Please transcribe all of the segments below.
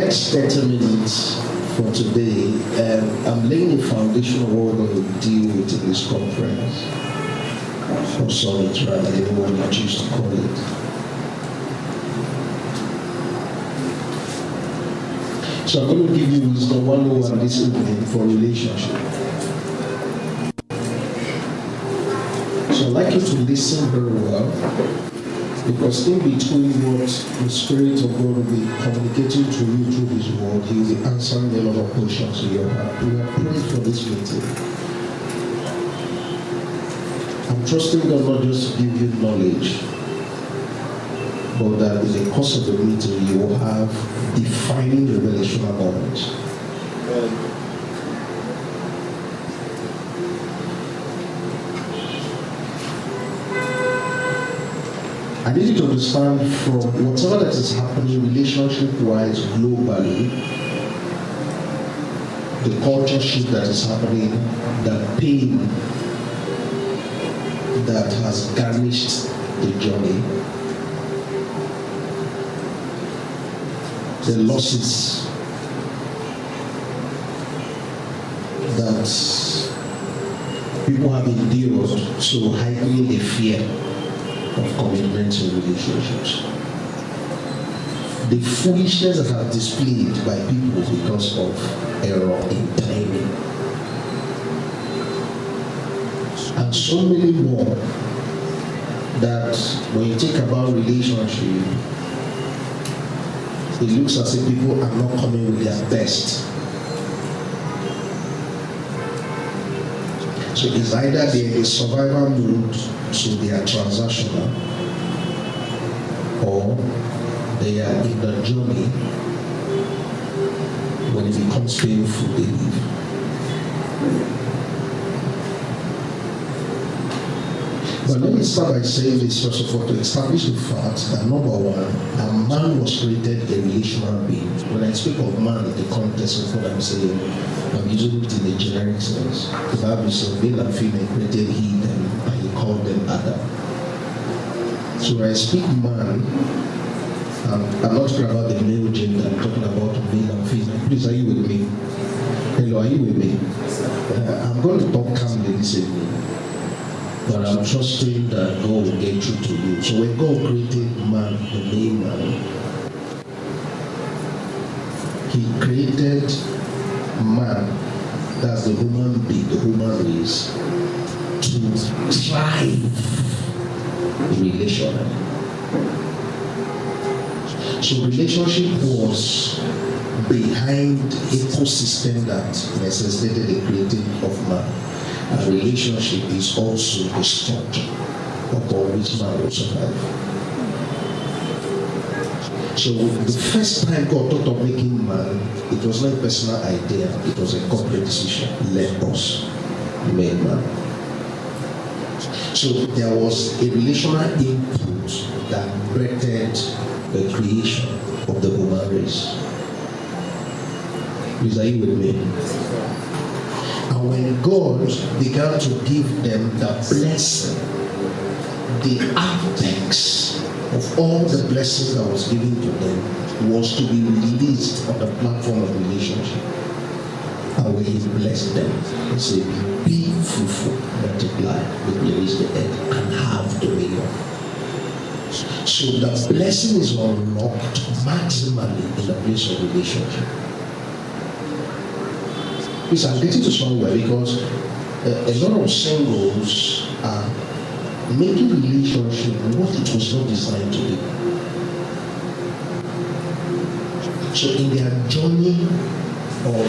next 30 minutes for today, I'm laying the foundation of what we're going to deal with in this conference. Or summit, rather, anyone you choose to call it. So I'm going to give you wisdom 101 this evening for relationship. So I'd like you to listen very well, because in between what the Spirit of God will be communicating to you through His Word, He will be answering a lot of questions in your heart. We are praying for this meeting. I'm trusting God not just to give you knowledge, but that in the course of the meeting you will have defining revelational moments. I need you to understand from whatever that is happening relationship-wise globally, the culture shift that is happening, the pain that has garnished the journey, the losses that people have endured, so heightening the fear of commitment in relationships. The foolishness that are displayed by people because of error in timing. And so many more that when you think about relationship, it looks as if people are not coming with their best. So it's either they're in a survival mode, so they are transactional, or they are in the journey. When it becomes painful, they leave. But let me start by saying this first of all, to establish the fact that number one, a man was created a relational being. When I speak of man in the context of what I'm saying, I'm using it in a generic sense. The Bible says male and female created he them, and he called them Adam. So when I speak man, I'm not talking about the male gender, I'm talking about male and female. Please, are you with me? Hello, are you with me? I'm going to talk calmly this evening, but I'm trusting that God will get through to you. So when God created man, the main man, He created man, that's the human being, the human race, to thrive relationally. So relationship was behind ecosystem that necessitated the creating of man. And relationship is also the structure upon which man will survive. So the first time God thought of making man, it was not a personal idea, it was a corporate decision. Let us make man. So there was a relational input that birthed the creation of the human race. Please, are you with me? And when God began to give them the blessing, the apex of all the blessings that was given to them was to be released on the platform of relationship. And when He blessed them, He said, be fruitful, multiply, replenish the earth, and have dominion. So the blessing is unlocked maximally in the place of relationship. Please, I'm getting to somewhere because a lot of singles are making relationship what it was not designed to be. So in their journey of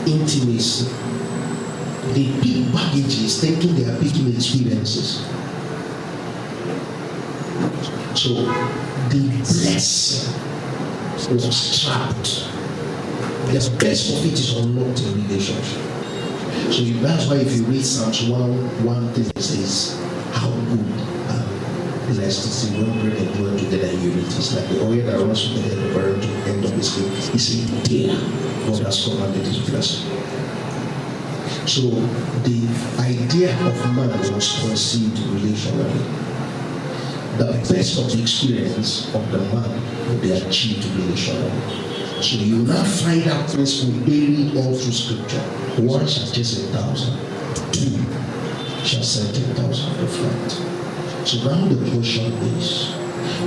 intimacy, they pick baggages thinking they are picking experiences. So the blessing was trapped. The best of it is unlocked in relationship. So that's why if you read Psalms 1 thing, it says, how good and blessed is the one bread and dwell together in unity. It's like the oil that runs from the head of Aaron to the end of his feet. He said, there, God has commanded His blessing. So the idea of man was conceived relationally. The best of the experience of the man will be achieved relationally. So you will now find that principle buried all through scripture. One shall chase 1,000, two shall send 10,000 to flight. So now the question is,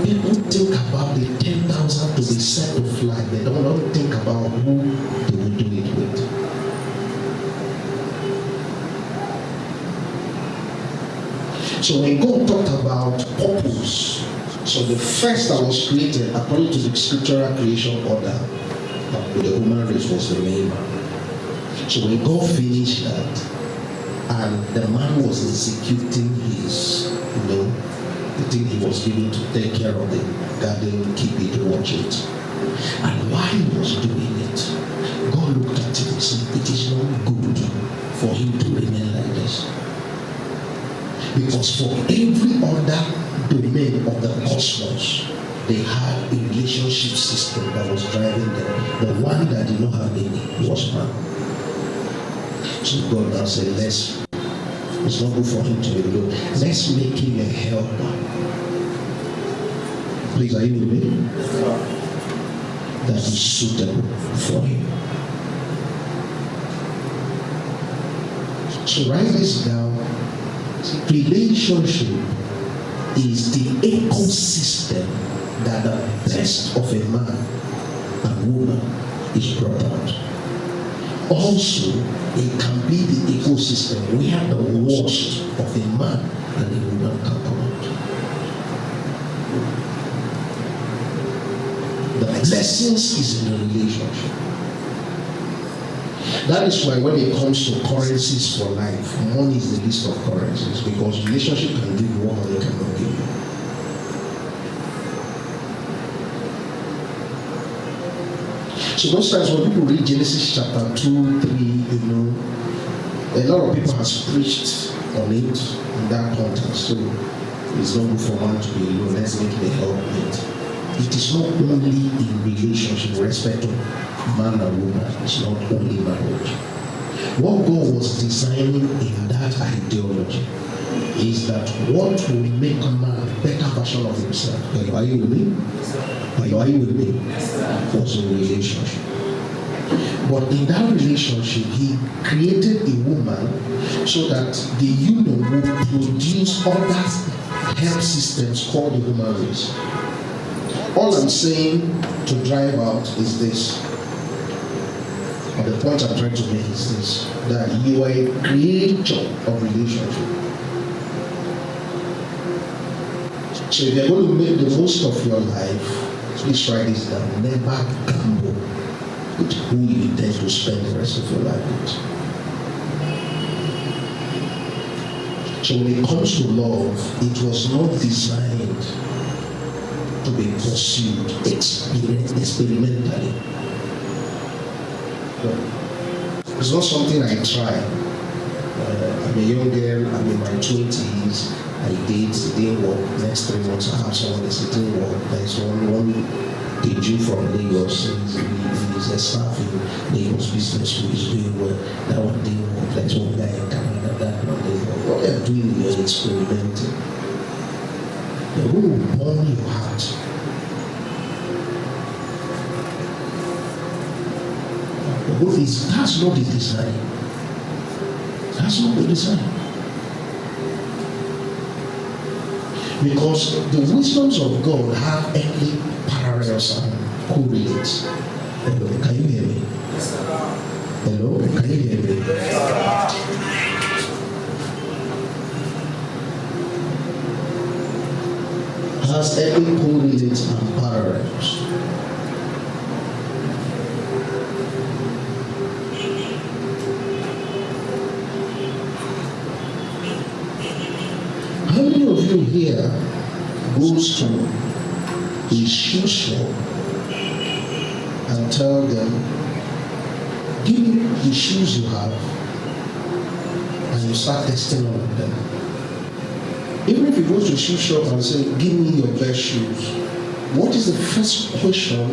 people think about the 10,000 to be sent to flight. They don't think about who they will do it with. So when God talked about purpose, so the first that was created according to the scriptural creation order with the human race was the male man. So when God finished that, and the man was executing his, the thing he was given to take care of the garden, keep it, watch it. And while he was doing it, God looked at it and said, it is not good for him to remain like this. Because for every other domain of the cosmos, they had a relationship system that was driving them. The one that did not have any was man. So God now said, it's not good for him to be alone. Let's make him a helper. Please, are you with me? That is suitable for him. So write this down. Relationship is the ecosystem that the best of a man and woman is brought out. Also, it can be the ecosystem where the worst of a man and a woman can come out. The blessings is in the relationship. That is why when it comes to currencies for life, money is the least of currencies, because relationship can give you what money cannot give you. So most times when people read Genesis chapter 2, 3, a lot of people have preached on it in that context. So it's not good for man to be alone. Let's make it a helpmate. It is not only in relationship, respect to man and woman. It's not only marriage. What God was designing in that ideology is that what will make a man a better version of himself. Are you with me? Are you with me? Was a relationship. But in that relationship, he created a woman so that the union would produce other health systems called the human race. All I'm saying to drive out is this. And the point I'm trying to make is this, that you are a creator of relationship. So if you're going to make the most of your life, please write this down. Never gamble with who you intend to spend the rest of your life with. So when it comes to love, it was not designed to be pursued experimentally. It's not something I try. I'm a young girl, I'm in my 20s, I date, it didn't work. Next 3 months I have someone that's didn't work. There's one the Jew from Lagos, he's a staff in Lagos Business School, is doing well. That one didn't work. There's one guy in Canada, that one didn't work. What they're doing is experimenting. They're going to burn your heart. That's not the design. That's not the design. Because the wisdoms of God have earthly parallels and correlates. Hello, can you hear me? Hello, can you hear me? Has earthly correlates and parallels. How many of you here goes to a shoe shop and tell them, give me the shoes you have, and you start testing all of them? Even if you go to a shoe shop and say, give me your best shoes, what is the first question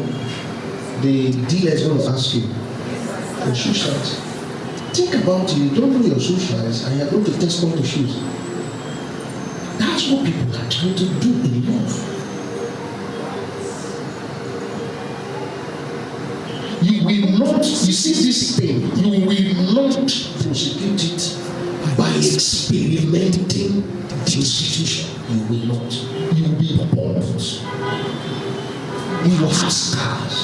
the dealer is going to ask you? Your shoe size. Think about it, you don't know your shoe size and you're going to test all the shoes. That's what people are trying to do in love. will not, you see this thing, you will not prosecute it by experimenting the institution. You will not. You will be appalled. You will have scars.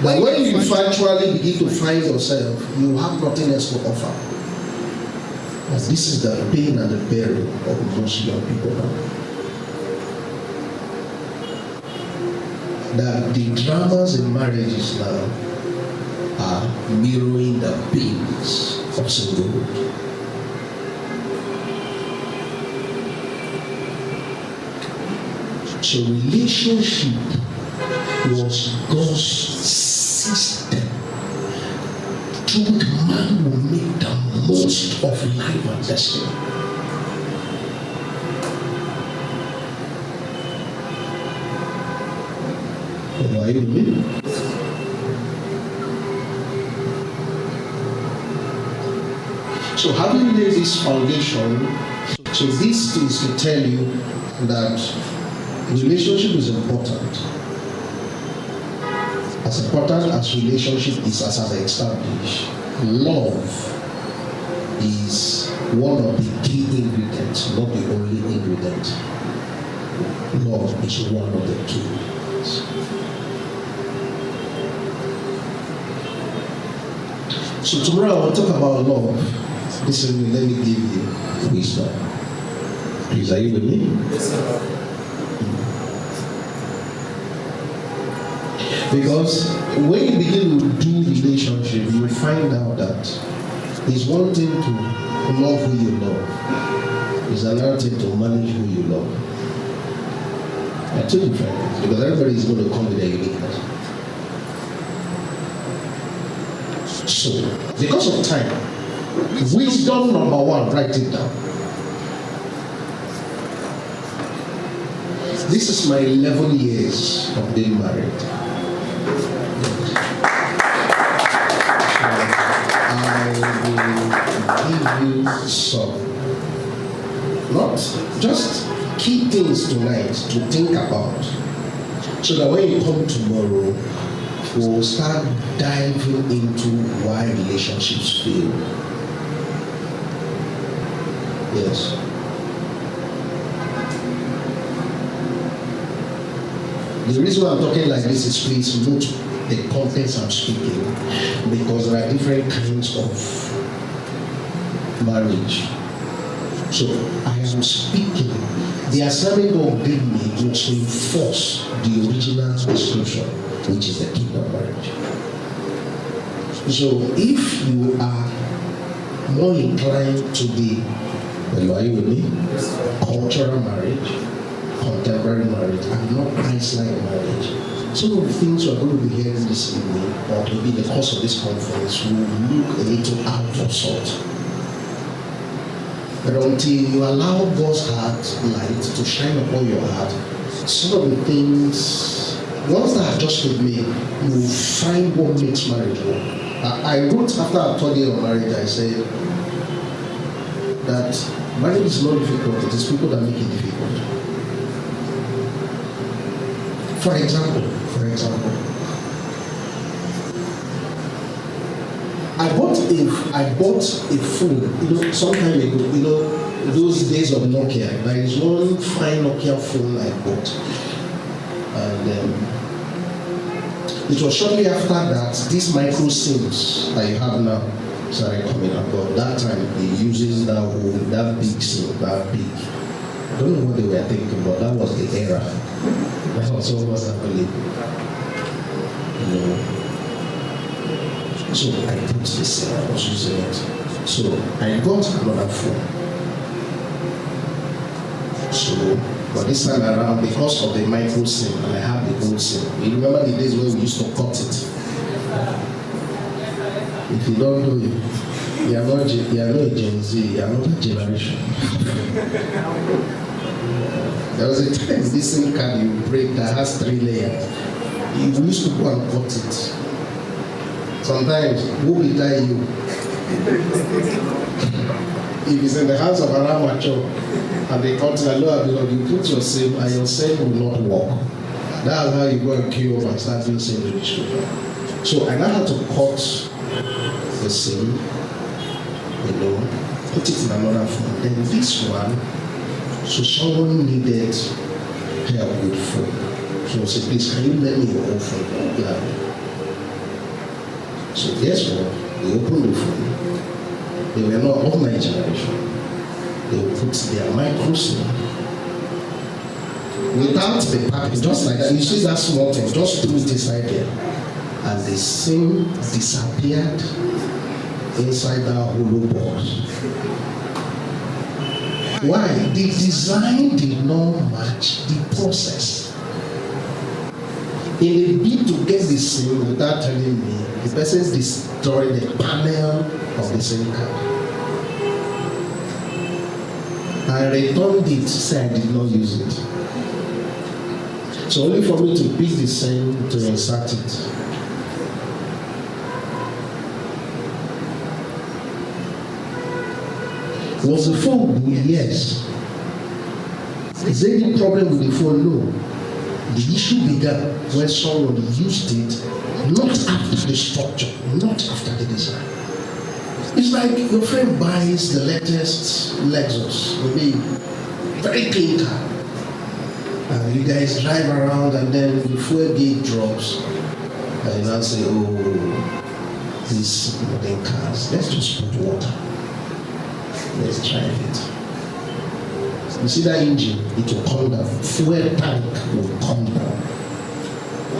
But when you eventually begin to find yourself, you have nothing else to offer. And this is the pain and the burial of most young people now. That the dramas in marriages now are mirroring the pains of singlehood. So relationship was God's system through which man will make the most of life and destiny. Are you with me? So having laid this foundation, so this is to tell you that relationship is important. As important as relationship is as an established, love is one of the key ingredients, not the only ingredient. Love is one of the key ingredients. So tomorrow I will talk about love. Listen, let me give you wisdom. Please, are you with me? Yes, sir. Because when you begin to do relationship, you find out that it's one thing to love who you love. It's another thing to manage who you love. There are two different things, because everybody is going to come with their uniqueness. So, because of time, wisdom number one, write it down. This is my 11 years of being married. I will give you some, not just key things tonight to think about, so that when you come tomorrow, we'll start diving into why relationships fail. Yes. The reason why I'm talking like this is, please note the contents I'm speaking, because there are different kinds of marriage. So I am speaking, the assignment God gave me was to enforce the original description, which is the kingdom marriage. So if you are more inclined to the, are you with me? Cultural marriage, contemporary marriage, and not Christ-like marriage. Some of the things you are going to be hearing this evening, or maybe in the course of this conference, will look a little out of sort. But until you allow God's heart light to shine upon your heart, some of the things, once that adjusted me, you will find what makes marriage work. I wrote after our 3rd year of marriage, I said that marriage is not difficult, it is people that make it difficult. For example, I bought a phone, some time ago, those days of Nokia. There is one fine Nokia phone I bought. And it was shortly after that, these micro SIMs that you have now started coming up. But that time, it uses that big SIM, that big. I don't know what they were thinking, but that was the era. That was what was happening. So I put this in, I was using it. So I got another phone. So, but this time around, because of the micro SIM, and I have the old SIM. You remember the days when we used to cut it? If you don't know it, you are not a Gen Z, you are not a generation. There was a time this SIM card you break that has 3 layers. You used to go and cut it. Sometimes, who will die you? If it's in the hands of an amateur and they cut it, you put your SIM and your SIM will not work. That's how you go and queue up and start using registration. So I now had to cut the SIM, put it in another phone. Then this one, so someone needed help with phone. So I said, please, can you lend me your old phone? Yeah. So guess what? They opened the phone. They were not of my generation. They would put their micro SIM without the package, just like that. You see that small thing, just threw it inside there. And the SIM disappeared inside that hollow box. Why? The design did not match the process. In a bid to get the SIM without telling me, the person destroyed the panel of the SIM card. I returned it, said I did not use it. So only for me to pick the SIM to insert it. Was the phone good? Yes. Is there any problem with the phone? No. The issue began when someone used it not after the structure, not after the design. It's like your friend buys the latest Lexus, maybe very clean car, and you guys drive around, and then the fuel gauge drops, and you now say, "Oh, these modern cars, let's just put water. Let's drive it." You see that engine, it will come down. Fuel tank will come down.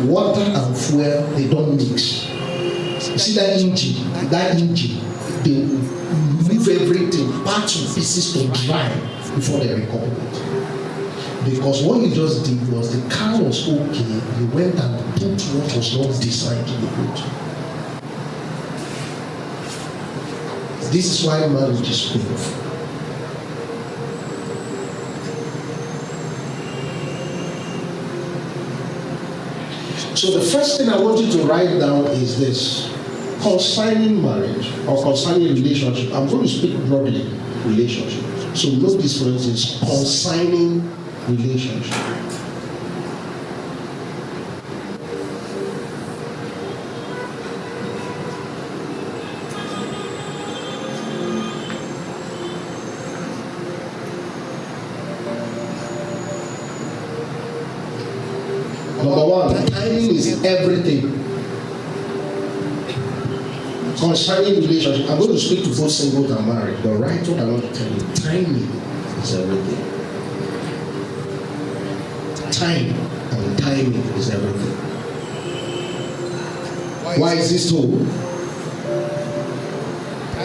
Water and fuel, they don't mix. You see that engine, they move everything, parts and pieces to dry before they recover it. Because what you just did was the car was okay, you went and put what was not designed to be good. This is why marriage is painful. So the first thing I want you to write down is this. Concerning marriage or concerning relationship, I'm going to speak broadly, relationship. So note this, for instance, concerning relationship. Number one, timing is everything. Concerning relationship, I'm going to speak to both single and married, but right what I want to tell you, timing is everything. Time and timing is everything. Why is this so?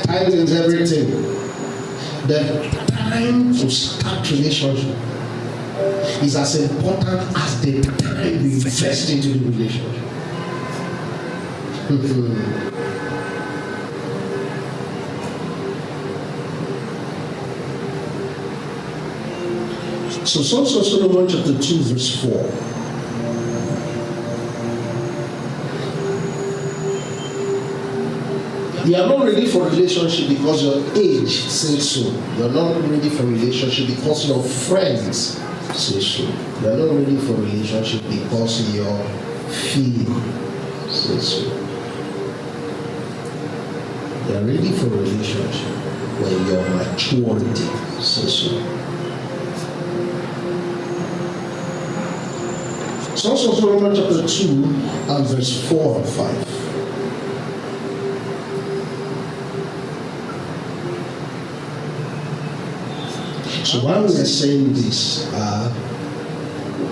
Timing is everything. The time to start relationship is as important as the time you invest into the relationship. So Songs of Solomon chapter 2 verse 4. You are not ready for relationship because your age says so. You are not ready for relationship because your friends say so. You are not ready for relationship because your feeling says so. You are ready for relationship when your maturity says so. Songs of Solomon chapter 2 and verse 4 and 5. So while we are saying this,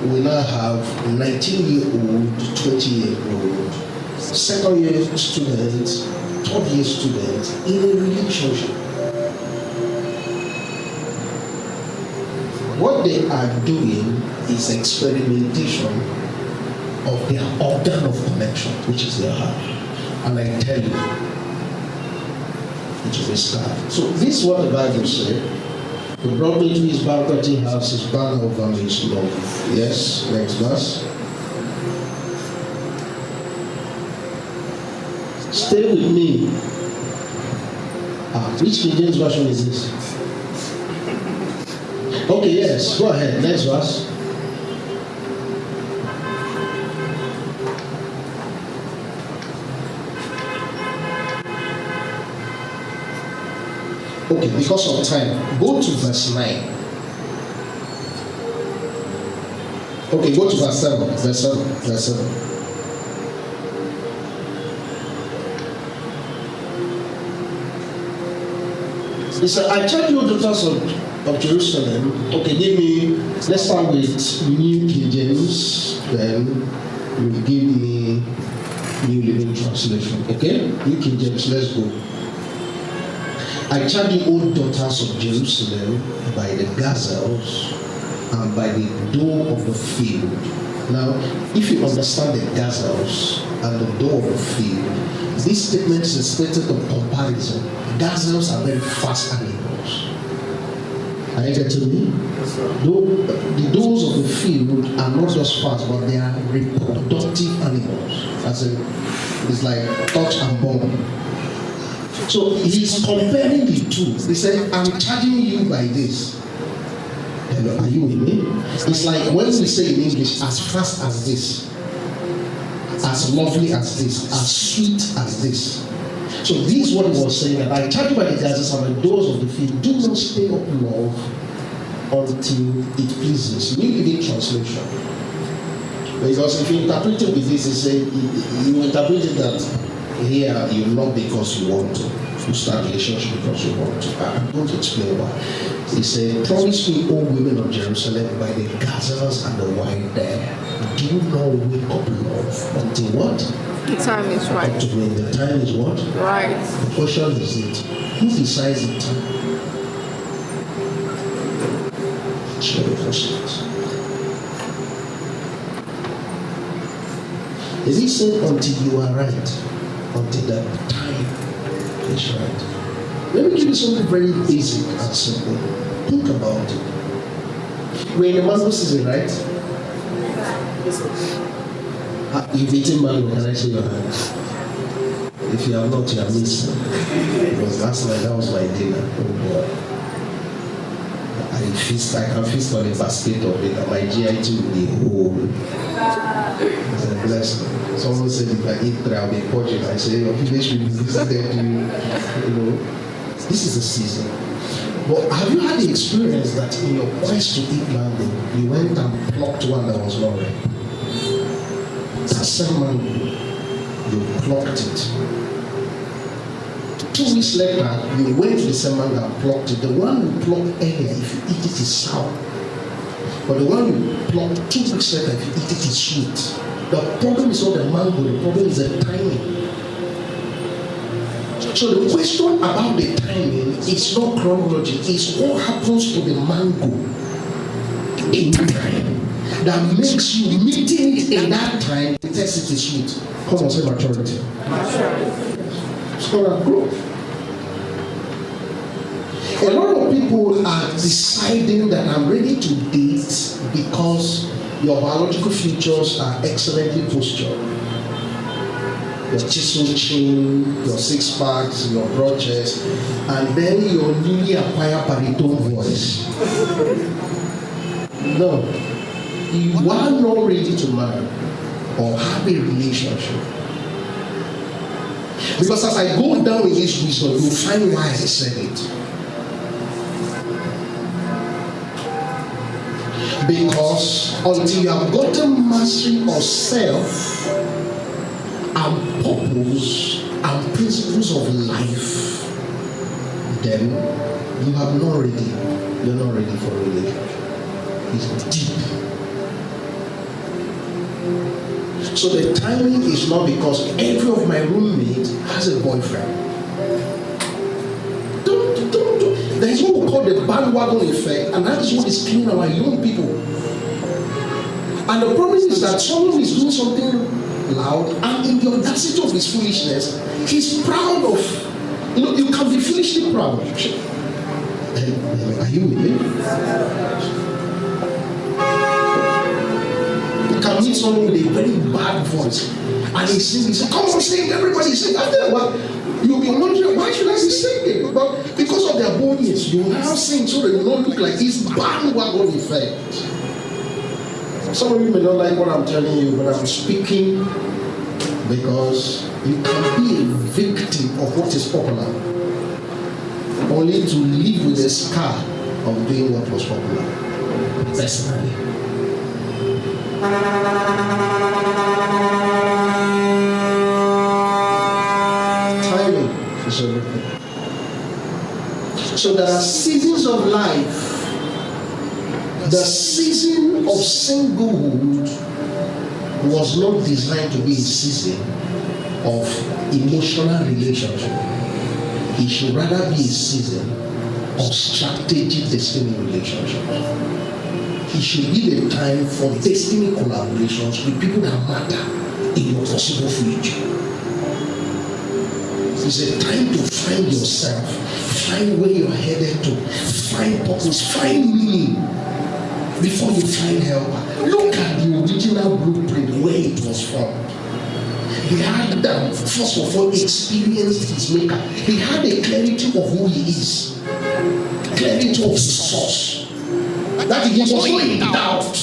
we now have 19-year-old, 20-year-old, second-year student, third-year student in a relationship. What they are doing is experimentation of their organ of connection, which is their heart. And I tell you, it will be scarred. So this is what the Bible said. He brought me to his banqueting house, his banner over me is love. Yes, next verse. Stay with me. Which King James version is this? Okay, yes, go ahead. Next verse. Okay, because of time, go to verse 9. Okay, go to verse 7. Verse 7. Verse 7. He said, I charge you, daughters of Jerusalem. Okay, let's start with New King James, then you give me New Living Translation. Okay? New King James, let's go. I charge you, O daughters of Jerusalem, by the gazelles and by the door of the field. Now, if you understand the gazelles and the door of the field, this statement is a statement of comparison. Gazelles are very fast animals. Are you getting me? The doors of the field are not just fast, but they are reproductive animals. As in, it's like touch and bone. So he's comparing the two. He said, I'm charging you by this. Hello, are you with me? It's like when we say in English, as fast as this, as lovely as this, as sweet as this. So this is what he was saying, that I charge you by the gazelles and the doors of the field. Do not stay up long until it pleases. New Living Translation. Because if you interpret it with this, he said, you interpret it that here you love because you want to. You start a relationship because you want to. I'm going to explain why. He said, promise me, O women of Jerusalem, by the gazelles and the wine there, do not wake up love until what? The time is right. Up to when the time is what? Right. The question is it? Who decides the time? It's not the question. Is he saying until you are right? Until that time is right? Let me give you something very basic and simple. Think about it. We're in the mango season, right? You've eaten mango, can I see your hand? If you have not, you have missed. Because last night that was my dinner. Oh boy. I can feast on a basket of it, and my GIT will be whole. It's a blessing. Someone said if I eat 3, I'll be purging. I say, your village will be visited to you. This is the season. But have you had the experience that in your quest to eat mango, you went and plucked one that was not ripe? It's the same mango. You plucked it. 2 weeks later, you went to the same mango and plucked it. The one you plucked earlier, if you eat it, is sour. But the one you plucked 2 weeks later, if you eat it, is sweet. The problem is not the mango, the problem is the timing. So the question about the timing is not chronology, it's what happens to the mango in time that makes you meeting it in that time, the test it is sweet. Come on, say maturity. It's not a growth. A lot of people are deciding that I'm ready to date because your biological features are excellently postured. Your chiseled chin, your 6 packs, your broad chest, and then your newly acquired baritone voice. No, you are not ready to marry or have a relationship. Because as I go down in this wisdom, you'll find why I said it. Because until you have gotten mastery of self and purpose and principles of life, then you are not ready. You're not ready for a relationship. It's deep. So the timing is not because every of my roommates has a boyfriend. There is what we call the bandwagon effect, and that is what is killing our young people. And the problem is that someone is doing something loud, and in the audacity of his foolishness, he's proud of. You can be foolishly proud. Are you with me? You can meet someone with a very bad voice, and he sings. Come on, sing! Everybody sing! Well, you'll be wondering, why should I be singing? But because of their boldness, you now sing so that you don't look like this bandwagon effect. Some of you may not like what I'm telling you, but I'm speaking because you can be a victim of what is popular. only to live with a scar of doing what was popular. Personally. Timing is everything. So there are seasons of life. The season of singlehood was not designed to be a season of emotional relationship. It should rather be a season of strategic destiny relationship. It should be the time for destiny collaborations with people that matter in your possible future. It's a time to find yourself, find where you're headed to, find purpose, find meaning before you find help. Look at the original blueprint where it was from. He had that, first of all, experienced his maker. He had a clarity of who he is, clarity of his source. That he was not in doubt.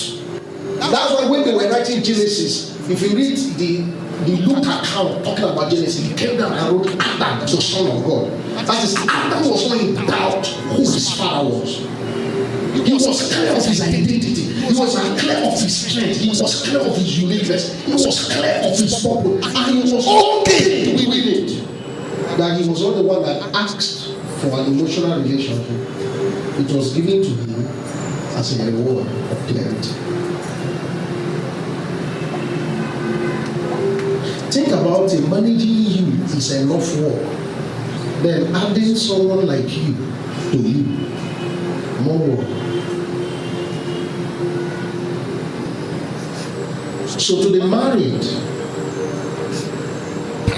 That's why when they were writing Genesis, if you read the Luke account talking about Genesis, he came down and wrote Adam, the son of God. That is, Adam was not in doubt who his father was. He was clear of his identity. He was clear of his strength. He was clear of his uniqueness. He was clear of his purpose. And he was okay to be with it. That he was not the one that asked for an emotional relationship. It was given to him as a reward of clarity. Think about it. Managing you is enough work. Then adding someone like you to you, more work. So to the married,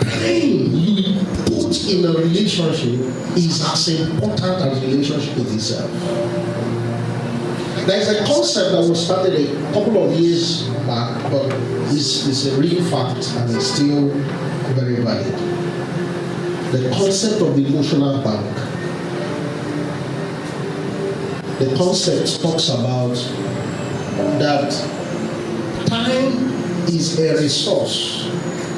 time you put in a relationship is as important as the relationship with itself. There is a concept that was started a couple of years back, but it's a real fact and it's still very valid. The concept of the emotional bank. The concept talks about that time is a resource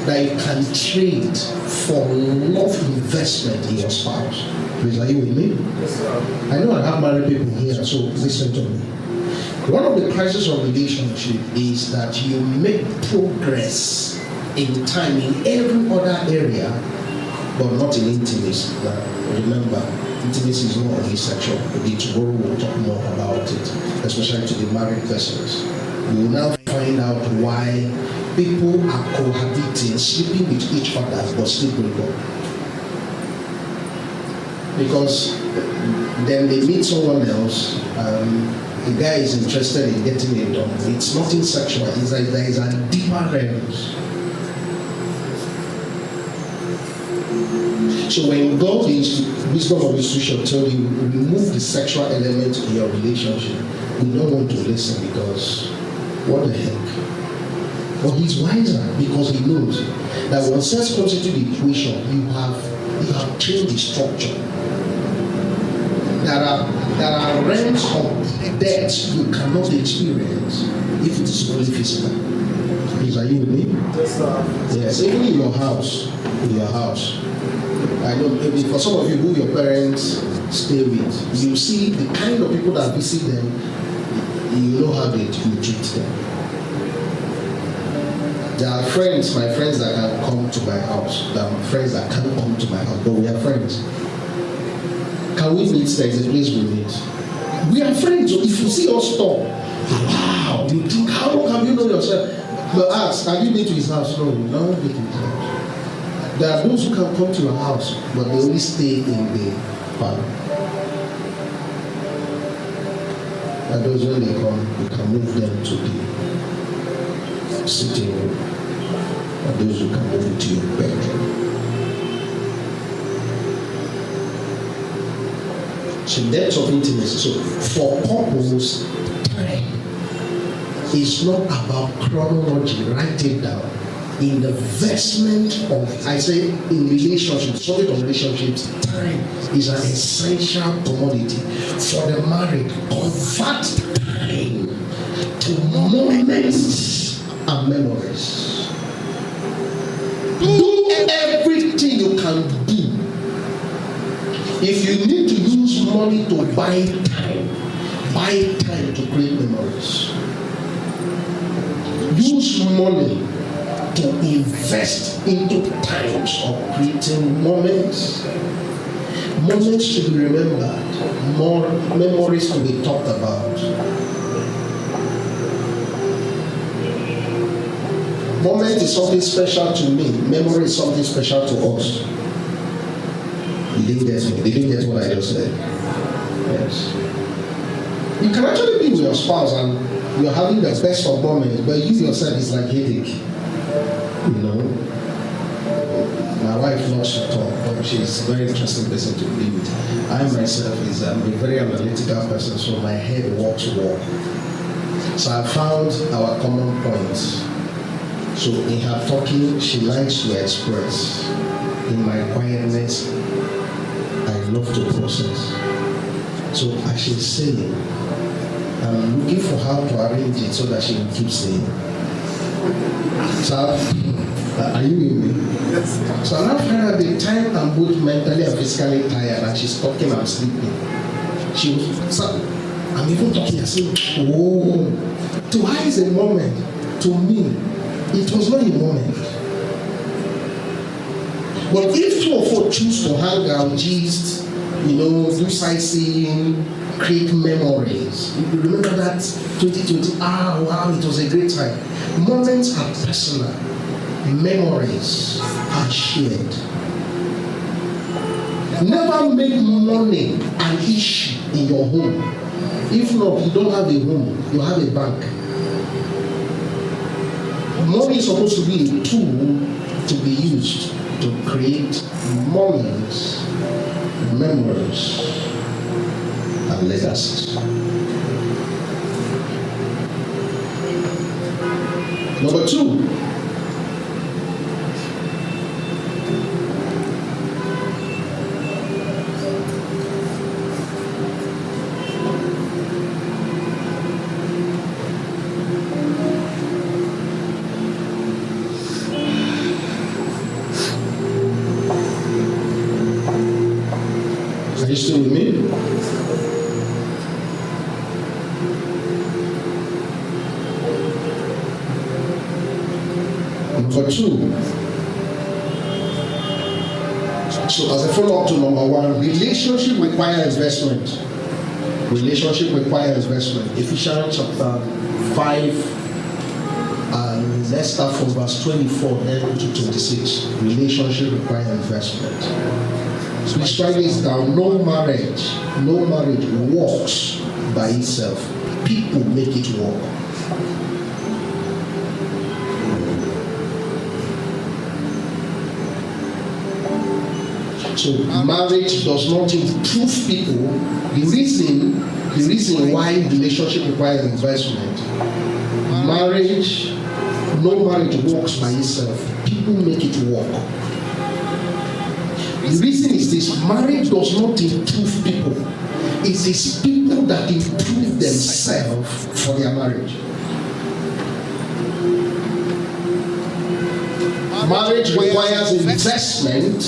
that you can trade for love investment in your spouse. Please, are you with me? Yes, sir. I know I have married people here, so listen to me. One of the crises of relationship is that you make progress in time in every other area, but not in intimacy. Now, remember, intimacy is not only sexual. Tomorrow we'll talk more about it, especially to the married persons. We will now find out why people are cohabiting, sleeping with each other, but still break up. Because then they meet someone else, the guy is interested in getting it done. It's nothing sexual, it's like there is a deeper realms. So when God is wisdom of his shall tell you, remove the sexual element in your relationship, we don't want to listen because what the heck? But he's wiser because he knows that when sex comes into the equation, you have changed the structure. There are realms of death you cannot experience if it is only physical. Please, are you with me? Yes, sir. Yes, even in your house. I know maybe for some of you who your parents stay with, you see the kind of people that visit them, you know how you treat them. There are friends, my friends that can come to my house. There are friends that can't come to my house, but we are friends. Can we meet? There is a place we meet. We are friends. So if you see us talk, wow, you think, how long have you known yourself? But ask, have you been to his house? No, you never been to his house. There are those who can come to your house, but they only stay in the parlor. And those when they come, you can move them to the sitting room. And those who can move to your bedroom. So depth of intimacy. So for purpose, time is not about chronology. Write it down. Investment of, I say in relationships, subject of relationships, time is an essential commodity for the married. Convert time to moments and memories. Do everything you can do. If you need to money to buy time. Buy time to create memories. Use money to invest into times of creating moments. Moments to be remembered, more memories to be talked about. Moment is something special to me. Memory is something special to us. You didn't get me. Did you get what I just said? Yes. You can actually be with your spouse and you're having the best of moments, but you yourself is like headache. You know, my wife loves to talk, but she's a very interesting person to be with. I myself is a very analytical person, so my head walks walk. So I found our common points. So in her talking, she likes to express. In my quietness, I love to process. So as she's saying, I'm looking for how to arrange it so that she will keep saying. So, are you with me? Yes. So I'm not at the time I'm both mentally and physically tired, and she's talking, I'm sleeping. She was, so I'm even talking, I say, oh, to her is a moment. To me, it was not a moment. But if two of us choose to hang out, gist, you know, do sightseeing, create memories. If you remember that 2020, wow, it was a great time. Moments are personal. Memories are shared. Never make money an issue in your home. If not, you don't have a home, you have a bank. Money is supposed to be a tool to be used to create moments, memories, and legacies. Number two, are you still with me? Number two. So as a follow-up to number one, relationship requires investment. Relationship requires investment. Ephesians chapter 5, and let's start from verse 24 then to 26. Relationship requires investment. Please write this down. No marriage works by itself. People make it work. So marriage does not improve people. The reason why relationship requires investment. No marriage works by itself. People make it work. The reason is this: marriage does not improve people. It is people that improve themselves for their marriage. Marriage requires investment.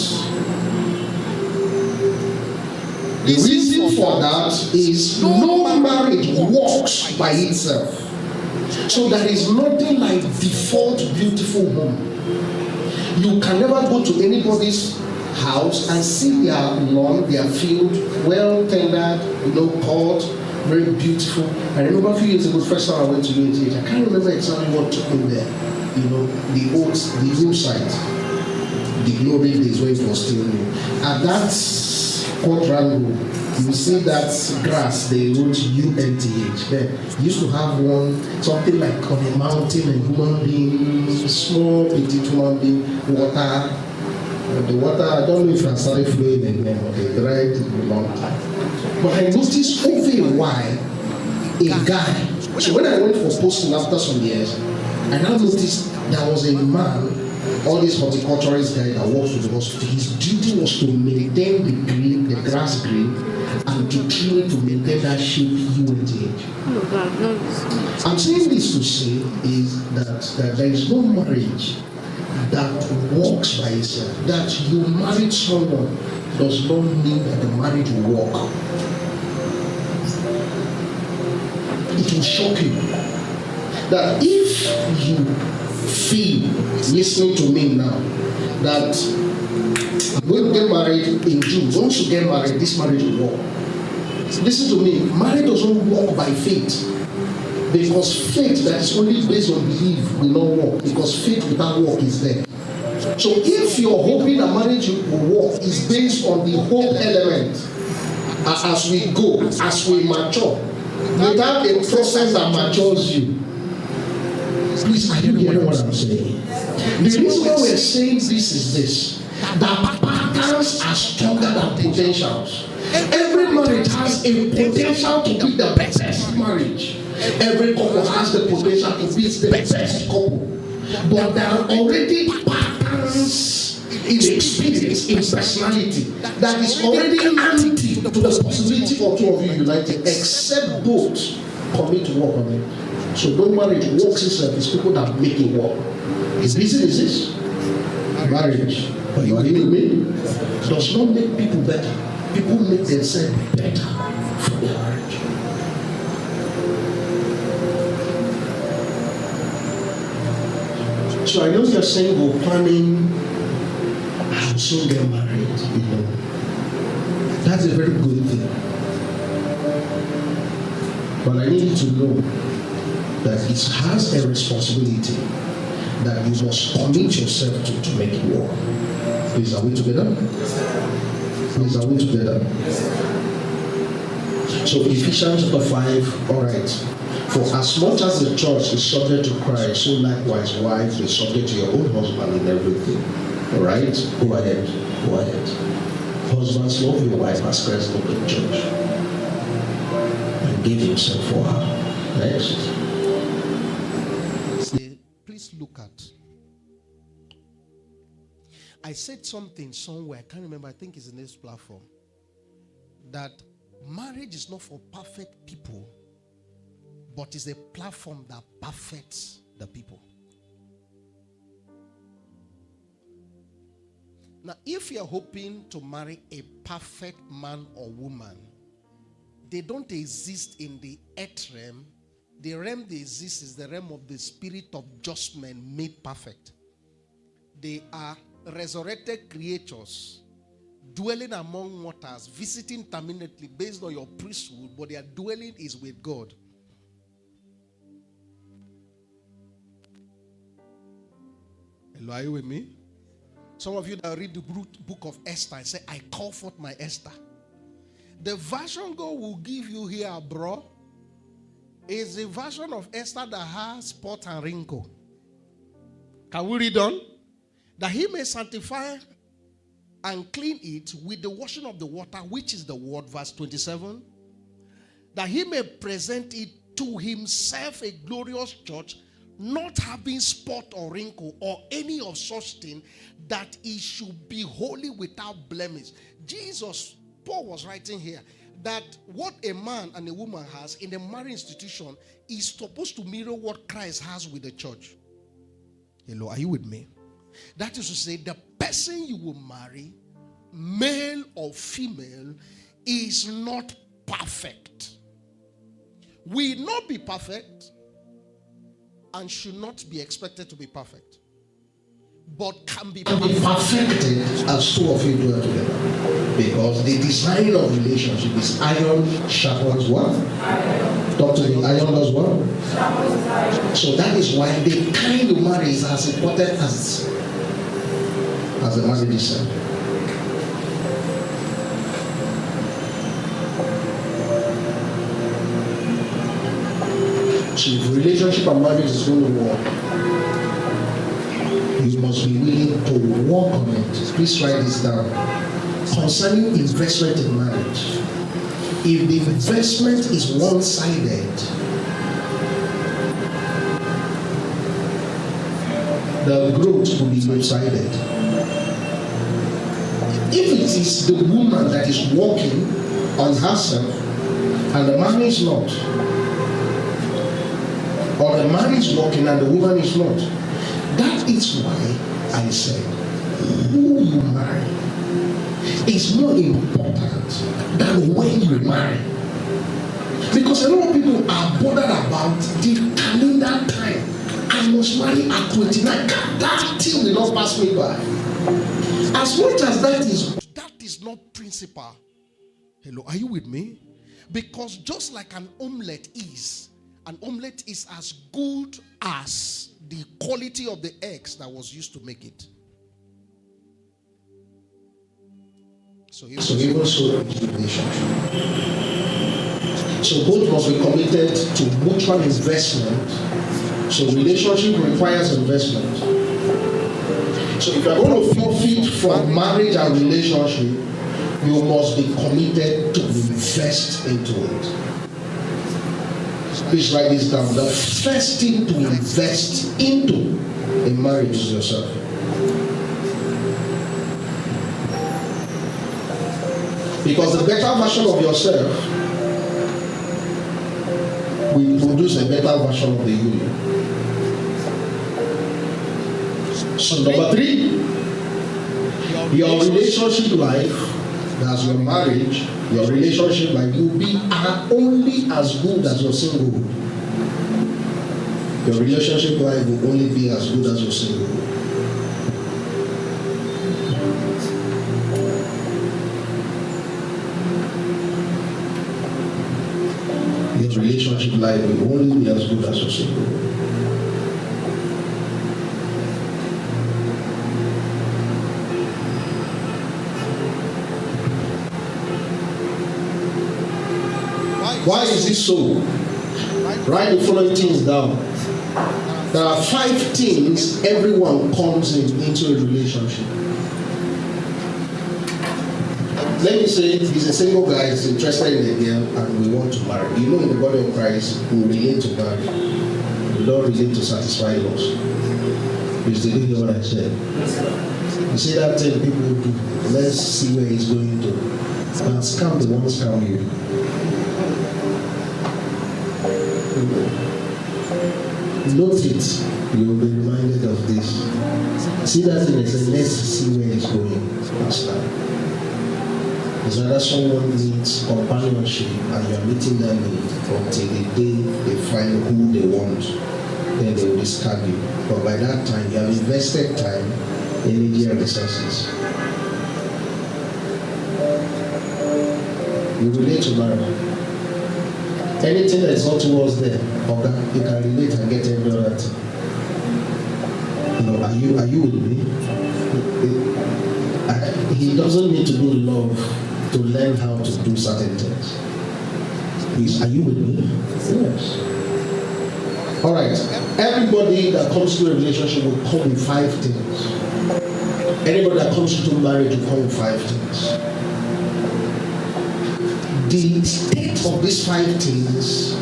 The reason for that is no marriage works by itself. So there is nothing like default beautiful home. You can never go to anybody's house and see their lawn, their field, well tended, cut, very beautiful. I remember a few years ago, the first time I went to UNTH, I can't remember exactly what took me there. The new site, the glory days where it was still new. At that quadrangle, you see that grass they wrote UNTH. Then used to have something like on a mountain, a human being, small petite human being, water. The water, I don't know if it started flowing again, but they dried a long time. But I noticed over a while, a guy. So when I went for posting after some years, I now noticed there was a man, all these horticulturist guy that works with the hospital. His duty was to maintain the green, the grass green, and to trim it to maintain that shape UNTH. I'm saying this to say is that there is no marriage that works by itself. That you married someone does not mean that the marriage will work. will shock you that if you feel, listening to me now, that when you get married in June, once you get married, this marriage will work. Listen to me, marriage doesn't work by faith. Because faith that is only based on belief will not work. Because faith without work is dead. So if you're hoping that marriage will work is based on the hope element, as we go, as we mature, without a process that matures you. Please, are you hearing what I'm saying? The reason why we're saying this is this: that patterns are stronger than potentials. Every marriage has a potential to be the best marriage. Every couple has the potential to be the best couple. But there are already patterns in experience, in personality, that is already anti to the possibility for two of you united, except both commit to work on it. So no marriage works itself, it's people that make it work. His reason is this: marriage, but you are with me, does not make people better. People make themselves better for their marriage. So I know you're single, planning, I will soon get married, That's a very good thing. But I need you to know that it has a responsibility that you must commit yourself to make it work. Please, are we together? Please, are we together? So Ephesians chapter 5, all right. For as much as the church is subject to Christ, so likewise wives be subject to your own husband in everything. All right? Go ahead. Go ahead. Husbands, love your wife as Christ loved the church and gave himself for her. Next. Please look at. I said something somewhere, I can't remember, I think it's in this platform, that marriage is not for perfect people, but is a platform that perfects the people. Now, if you're hoping to marry a perfect man or woman, they don't exist in the earth realm. The realm they exist is the realm of the spirit of just men made perfect. They are resurrected creatures dwelling among mortals, visiting terminately based on your priesthood, but their dwelling is with God. Hello, are you with me? Some of you that read the book of Esther and say, I call forth my Esther. The version God will give you here, bro, is the version of Esther that has spot and wrinkle. Can we read on? That he may sanctify and clean it with the washing of the water, which is the word, verse 27. That he may present it to himself a glorious church, not having spot or wrinkle or any of such thing, that it should be holy without blemish. Paul was writing here that what a man and a woman has in the marriage institution is supposed to mirror what Christ has with the church. Hello, are you with me? That is to say, the person you will marry, male or female, is not perfect. Will not be perfect and should not be expected to be perfect, but can be perfected as two of you dwell together. Because the design of relationship is iron sharpens what? Talk to me. Iron does what? So that is why the kind of marriage is as important as the marriage itself. So if relationship and marriage is going to work, you must be willing to work on it. Please write this down. Concerning investment in marriage, if the investment is one-sided, the growth will be one-sided. If it is the woman that is working on herself and the man is not, or the man is working and the woman is not, that is why I said, who you marry is more important than when you marry. Because a lot of people people are bothered about the calendar time. I must marry at 29. That thing will not pass me by. As much as that is not principle. Hello, are you with me? Because just like an omelette is as good as the quality of the eggs that was used to make it. So even so is relationship. So both must be committed to mutual investment. So relationship requires investment. So if you are going to profit from marriage and relationship, you must be committed to invest into it. Please write this down. The first thing to invest into in marriage is yourself. Because the better version of yourself will produce a better version of the union. So number 3, your relationship life, that's your marriage, your relationship life will be only as good as your singlehood. Your relationship life will only be as good as your singlehood. Your relationship life will only be as good as your singlehood. Why is it so? Write the following things down. There are 5 things everyone comes into a relationship. Let me say, he's a single guy, he's interested in a girl, and we want to marry. You know, in the body of Christ, we relate to marry. We don't relate to satisfy us. Did you hear what I said? You see that thing people do. Let's see where he's going to. And scam the one scam you. Note it, you will be reminded of this. See that thing and say, let's see where it's going. It's either someone needs companionship and you are meeting them until the day they find who they want, then they will discard you. But by that time, you have invested time, energy, and resources. You relate to marriage. Anything that is not towards them, okay, you can relate and get every other thing. You know, are you with me? He doesn't need to be in love to learn how to do certain things. Please, are you with me? Yes. All right. Everybody that comes to a relationship will come with 5 things. Anybody that comes to marriage will come with 5 things. The state of these 5 things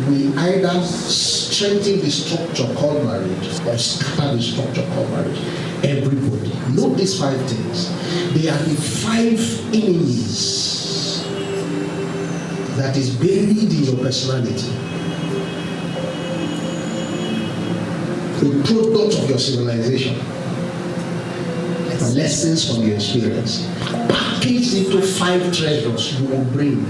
will either strengthen the structure called marriage or scatter the structure called marriage. Everybody. Know these 5 things. They are the 5 enemies that is buried in your personality. The product of your civilization. Lessons from your experience. Packaged into 5 treasures you will bring.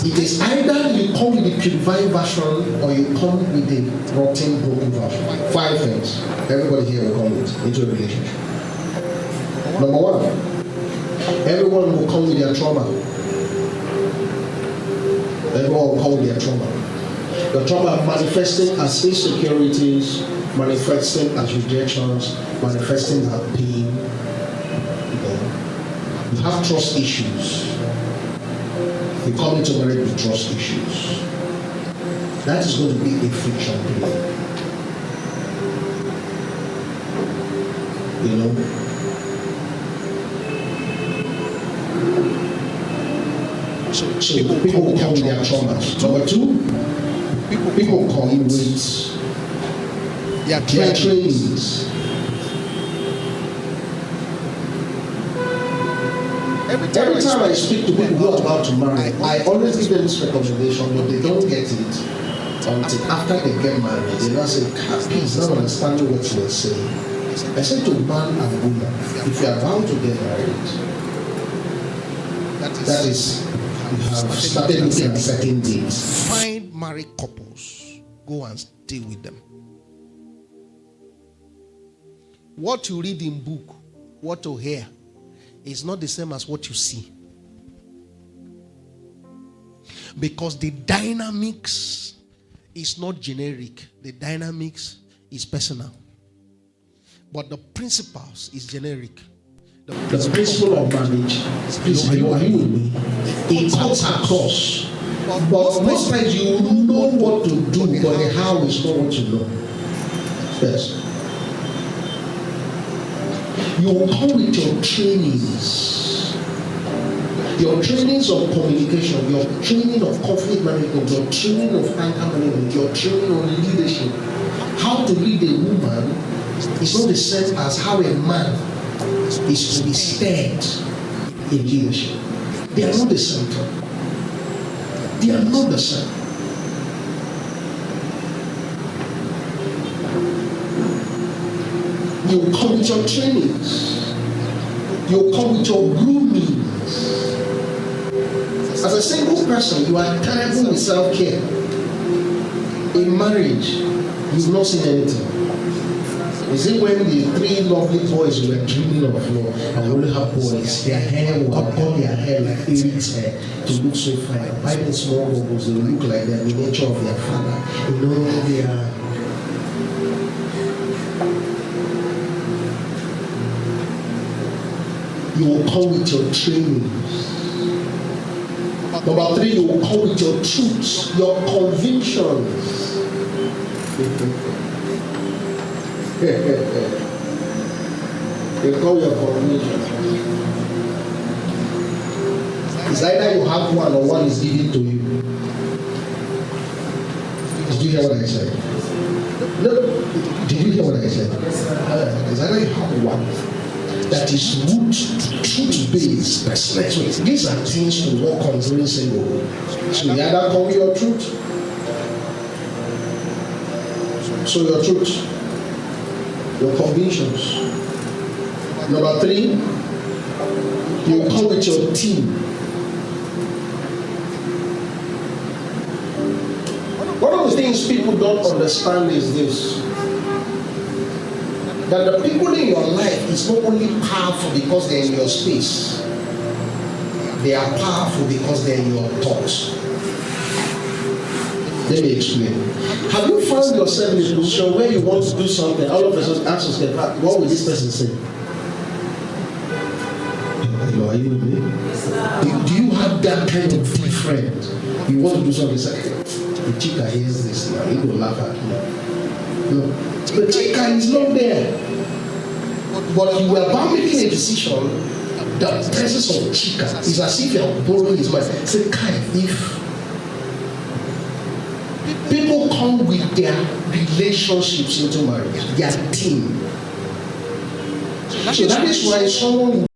It is either you come with the purified version or you come with the rotten, broken version. 5 things. Everybody here will come with into a relationship. Number 1, everyone will come with their trauma. Everyone will come with their trauma. The trauma manifesting as insecurities, manifesting as rejections, manifesting as pain. You have trust issues. You come into marriage with trust issues. That is going to be a friction play. You know? So people come with their traumas. Number 2, people come with their trainings. Every time I speak to people who are about to marry, I always give them this recommendation, but they don't get it until after they get married. They now say, please, not understanding what you are saying. I said to man and woman, if you are about to get married, that is have started looking at certain dates. Find married couples, go and stay with them. What you read in book, what you hear, is not the same as what you see. Because the dynamics is not generic. The dynamics is personal. But the principles is generic. The principle of marriage, please, are you with me? It cuts across. But most times you will know what to do, but the how is not what you know. Yes. You will come with your trainings. Your trainings of communication, your training of conflict management, your training of anger management, your training on leadership. How to lead a woman is not the same as how a man is to be steered in leadership. They are not the same. They are not the same. You come with your trainings. You come with your groomings. As a single person, you are terrible with self-care. In marriage, you've not seen anything. Is it when the three lovely boys were dreaming of and only have boys, their hair will have got their hair like Eric's hair to look so fine. Why the small goggles, they look like they're the nature of their father. You know, they are. You will come with your trainings. Number 3, you will come with your truths, your convictions. You call your conviction. It's either you have one or one is given to you. Did you hear what I said? No. Did you hear what I said? It's either you have one that is root truth based, personal. These are things to work on during singlehood. So you either come with your truth. So your truth, your convictions. Number 3, you come with your team. One of the things people don't understand is this: that the people in your life is not only powerful because they're in your space. They are powerful because they're in your thoughts. Let me explain. Have you found yourself in a position where you want to do something, all of a sudden ask yourself, what will this person say? Are you with me? Do you have that kind of friend? You want to do something, say, the chica hears this now, he will laugh at you. No. The chica is not there. But you were about making a decision, the presence of chica is as if you are borrowing his mind. Say, Kai, if people come with their relationships into marriage, their team. So that is why someone